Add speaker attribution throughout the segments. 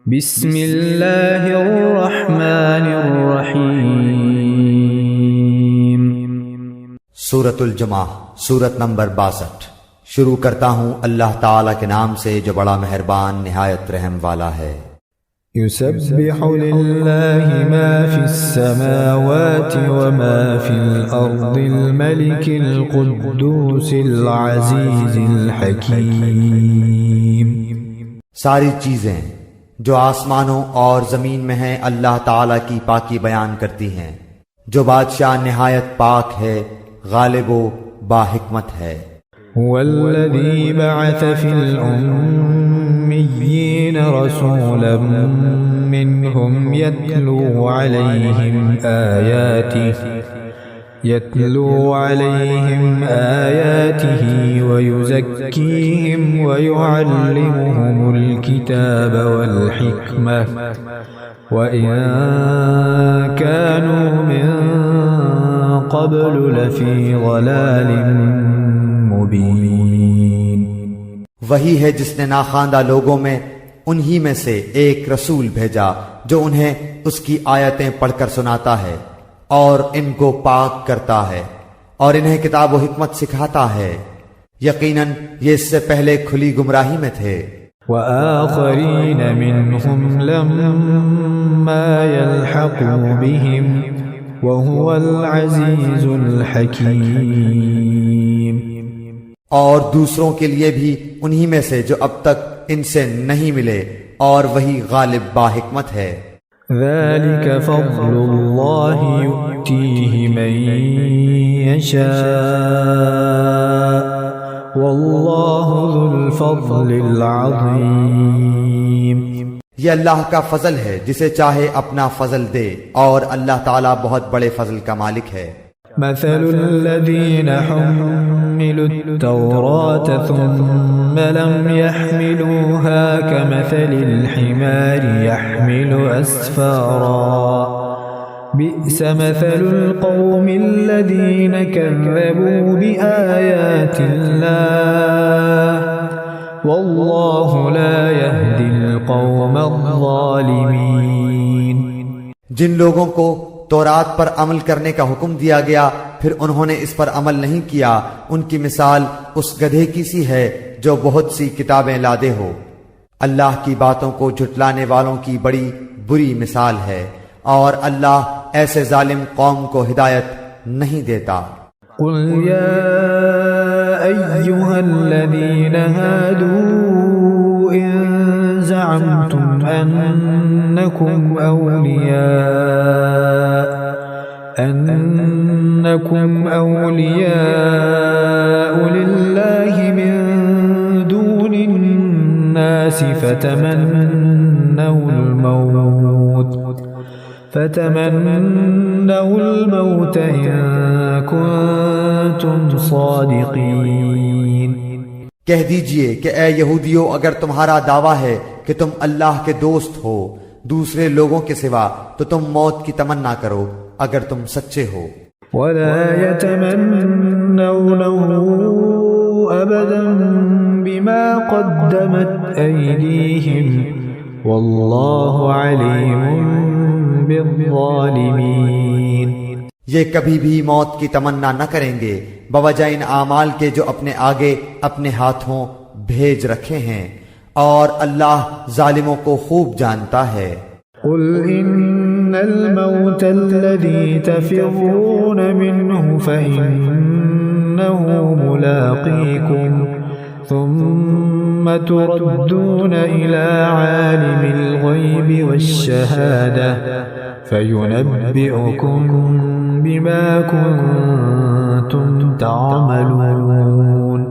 Speaker 1: بسم اللہ الرحمن الرحیم۔
Speaker 2: سورۃ الجمعہ، سورت نمبر 62۔ شروع کرتا ہوں اللہ تعالیٰ کے نام سے جو بڑا مہربان نہایت رحم والا ہے۔
Speaker 1: یسبح للہ ما فی السماوات وما فی الارض الملک القدوس العزیز الحکیم۔
Speaker 2: ساری چیزیں جو آسمانوں اور زمین میں ہیں اللہ تعالیٰ کی پاکی بیان کرتی ہیں، جو بادشاہ نہایت پاک ہے، غالب و باحکمت ہے۔
Speaker 1: هو الذي بعث في الأميين رسولا منهم يتلو عليهم آياته ويزكيهم ويعلمهم الكتاب والحكمة وإن كانوا من قبل لفي ضلال مبين۔
Speaker 2: وہی ہے جس نے ناخواندہ لوگوں میں انہی میں سے ایک رسول بھیجا جو انہیں اس کی آیتیں پڑھ کر سناتا ہے اور ان کو پاک کرتا ہے اور انہیں کتاب و حکمت سکھاتا ہے۔ یقیناً یہ اس سے پہلے کھلی گمراہی میں تھے۔
Speaker 1: وآخرین منهم لما يلحقوا بهم وهو العزیز الحکیم۔
Speaker 2: اور دوسروں کے لیے بھی انہی میں سے جو اب تک ان سے نہیں ملے اور وہی غالب باحکمت ہے۔
Speaker 1: ذلك فضل اللہ یؤتیہ من یشاء واللہ ذو الفضل العظیم۔
Speaker 2: یہ اللہ کا فضل ہے، جسے چاہے اپنا فضل دے، اور اللہ تعالیٰ بہت بڑے فضل کا مالک ہے۔
Speaker 1: مثل الذين حملوا التوراة ثم لم يحملوها كمثل الحمار يحمل أسفارا بئس مثل القوم الذين كذبوا بآيات الله والله لا يهدي القوم الظالمين۔
Speaker 2: جن لوگوں کو تورات پر عمل کرنے کا حکم دیا گیا پھر انہوں نے اس پر عمل نہیں کیا، ان کی مثال اس گدھے کی سی ہے جو بہت سی کتابیں لادے ہو۔ اللہ کی باتوں کو جھٹلانے والوں کی بڑی بری مثال ہے، اور اللہ ایسے ظالم قوم کو ہدایت نہیں دیتا۔
Speaker 1: قل یا ایہا الذین ہادوا ان زعمتم انکم اولیاء للہ من دون الناس فتمنوا الموت ان کنتم صادقین۔
Speaker 2: کہہ دیجئے کہ اے یہودیو، اگر تمہارا دعویٰ ہے کہ تم اللہ کے دوست ہو دوسرے لوگوں کے سوا تو تم موت کی تمنا کرو اگر تم سچے ہو۔
Speaker 1: ولا يتمنونه أبدا بما قدمت أيديهم والله عليم بالظالمين۔
Speaker 2: یہ کبھی بھی موت کی تمنا نہ کریں گے بوجہ ان اعمال کے جو اپنے آگے اپنے ہاتھوں بھیج رکھے ہیں، اور اللہ ظالموں کو خوب جانتا ہے۔
Speaker 1: قل إن الموت الذي تفرون منه فإنه ملاقيكم ثم تردون إلى عالم الغيب والشهادة فينبئكم بما كنتم تعملون۔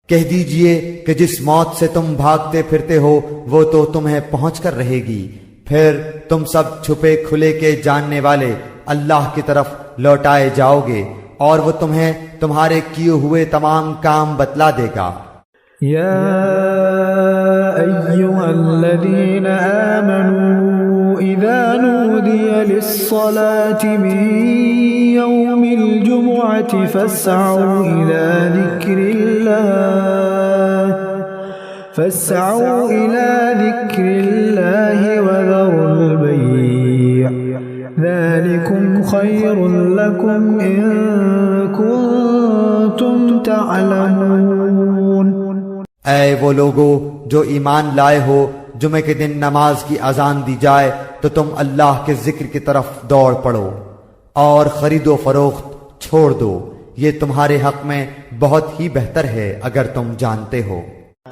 Speaker 2: کہہ دیجئے کہ جس موت سے تم بھاگتے پھرتے ہو وہ تو تمہیں پہنچ کر رہے گی، پھر تم سب چھپے کھلے کے جاننے والے اللہ کی طرف لوٹائے جاؤ گے، اور وہ تمہیں تمہارے کیے ہوئے تمام کام بتلا دے گا۔
Speaker 1: یا ایھا الذین آمنوا اذا نودی للصلاة من یوم الجمعة فاسعوا الى ذکر اللہ فاسعوا إلى ذكر الله خير لكم إن كنتم تعلمون۔
Speaker 2: اے وہ لوگو جو ایمان لائے ہو، جمعے کے دن نماز کی اذان دی جائے تو تم اللہ کے ذکر کی طرف دوڑ پڑو اور خرید و فروخت چھوڑ دو، یہ تمہارے حق میں بہت ہی بہتر ہے اگر تم جانتے ہو۔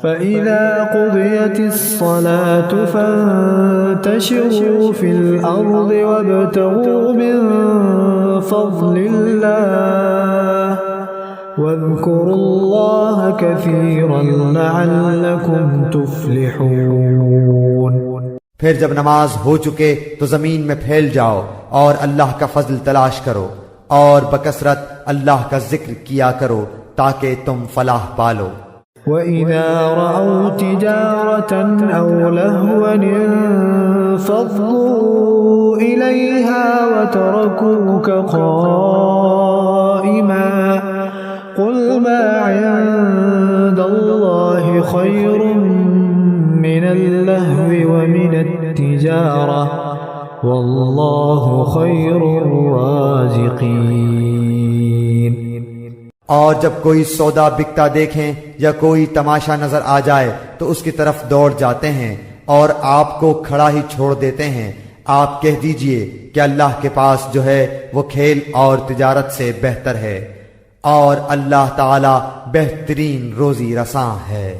Speaker 1: فَإِذَا قُضِيَتِ الصَّلَاةُ فَانتَشِرُوا فِي الْأَرْضِ وَابْتَغُوا مِن فَضْلِ اللَّهِ وَاذْكُرُوا اللَّهَ كَثِيرًا لَعَلَّكُمْ تُفْلِحُونَ۔
Speaker 2: پھر جب نماز ہو چکے تو زمین میں پھیل جاؤ اور اللہ کا فضل تلاش کرو اور بکثرت اللہ کا ذکر کیا کرو تاکہ تم فلاح پالو۔
Speaker 1: وَإِذَا رَأَوْا تِجَارَةً أَوْ لَهْوًا انفَضُّوا إِلَيْهَا وَتَرَكُوكَ قَائِمًا قُلْ مَا عِندَ اللَّهِ خَيْرٌ مِّنَ اللَّهْوِ وَمِنَ التِّجَارَةِ وَاللَّهُ خَيْرُ الرَّازِقِينَ۔
Speaker 2: اور جب کوئی سودا بکتا دیکھیں یا کوئی تماشا نظر آ جائے تو اس کی طرف دوڑ جاتے ہیں اور آپ کو کھڑا ہی چھوڑ دیتے ہیں۔ آپ کہہ دیجئے کہ اللہ کے پاس جو ہے وہ کھیل اور تجارت سے بہتر ہے، اور اللہ تعالی بہترین روزی رساں ہے۔